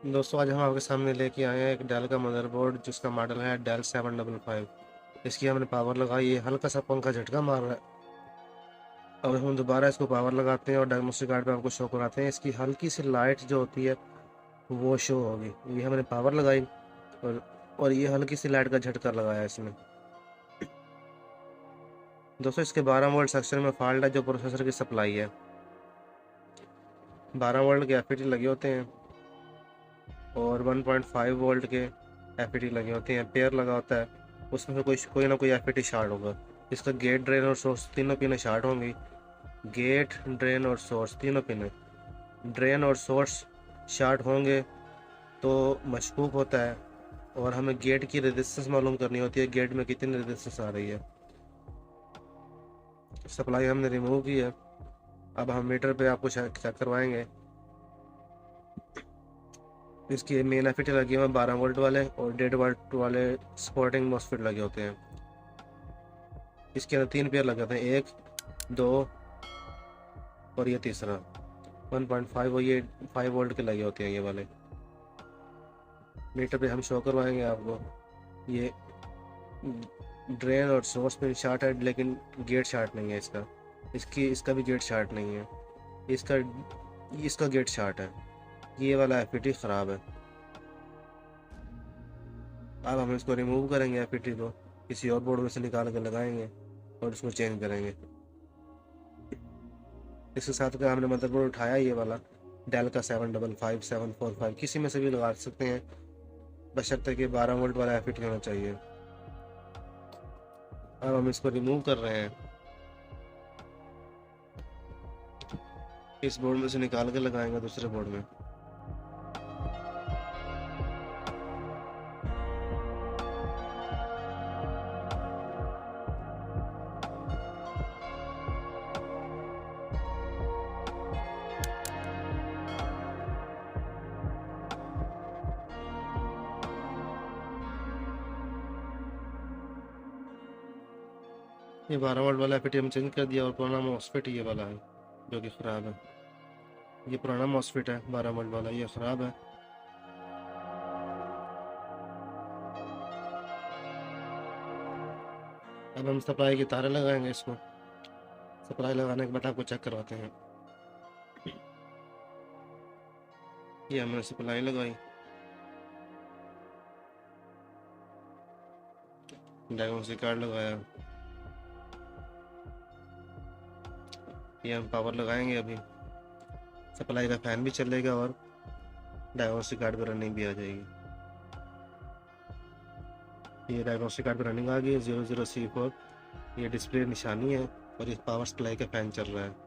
दोस्तों आज हम आपके सामने लेके आए हैं एक डेल का मदरबोर्ड जिसका मॉडल है डेल 755। इसकी हमने पावर लगाई, ये हल्का सा पंखा झटका मार रहा है। अब हम दोबारा इसको पावर लगाते हैं और डायग्नोस्टिक कार्ड पे आपको शो कराते हैं। इसकी हल्की सी लाइट जो होती है वो शो होगी। ये हमने पावर लगाई और ये हल्की सी लाइट का झटका लगाया इसमें। दोस्तों इसके 12 वोल्ट सेक्शन में फॉल्ट है जो प्रोसेसर की सप्लाई है। 12 वोल्ट के एफईटी लगे होते हैं और 1.5 वोल्ट के एफईटी लगे होते हैं। पेयर लगा होता है, उसमें से कोई ना कोई एफईटी शार्ट होगा। इसका गेट, ड्रेन और सोर्स तीनों पिने शार्ट होंगी। गेट, ड्रेन और सोर्स तीनों पिने, ड्रेन और सोर्स शार्ट होंगे तो मशकूक होता है और हमें गेट की रेजिस्टेंस मालूम करनी होती है, गेट में कितनी रेजिस्टेंस आ रही है। सप्लाई हमने रिमूव की है। अब हम मीटर पे आपको चेक करवाएंगे। इसकी मेन एफईटी लगी हुई है 12 वोल्ट वाले और 1.5 वोल्ट वाले सपोर्टिंग मॉसफेट लगे होते हैं। इसके अंदर 3 पेयर लगे होते हैं, 1, 2 और ये तीसरा 1.5 और ये 5 वोल्ट के लगे होते हैं ये वाले। मीटर पे हम शो करवाएंगे आपको। ये ड्रेन और सोर्स पे शार्ट है लेकिन गेट शार्ट नहीं है इसका भी गेट शार्ट नहीं है। इसका गेट शार्ट है। ये वाला एफईटी ख़राब है। अब हम इसको रिमूव करेंगे, एफईटी को किसी और बोर्ड में से निकाल कर लगाएंगे और इसको चेंज करेंगे। इसके साथ का हमने मदरबोर्ड उठाया ये वाला डेल का 755 745, किसी में से भी लगा सकते हैं, बशर्ते कि 12 वोल्ट वाला एफईटी होना चाहिए। अब हम इसको रिमूव कर रहे हैं, इस बोर्ड में से निकाल के लगाएंगे दूसरे बोर्ड में। ये 12 वोल्ट वाला एफईटी हम चेंज कर दिया और पुराना मॉसफेट ये वाला है जो कि ख़राब है। ये पुराना मॉसफेट है 12 वोल्ट वाला, ये ख़राब है। अब हम सप्लाई की तारें लगाएंगे इसको। सप्लाई लगाने के बाद आपको चेक करवाते हैं। ये हमने सप्लाई लगाई, डायग्नोस्टिक कार्ड लगाया। ये हम पावर लगाएंगे अभी। सप्लाई का फैन भी चलेगा और डायग्नोस्टिक कार्ड पर रनिंग भी आ जाएगी। ये डायग्नोस्टिक कार्ड पर रनिंग आ गई है 00C4। ये डिस्प्ले निशानी है और इस पावर सप्लाई का फैन चल रहा है।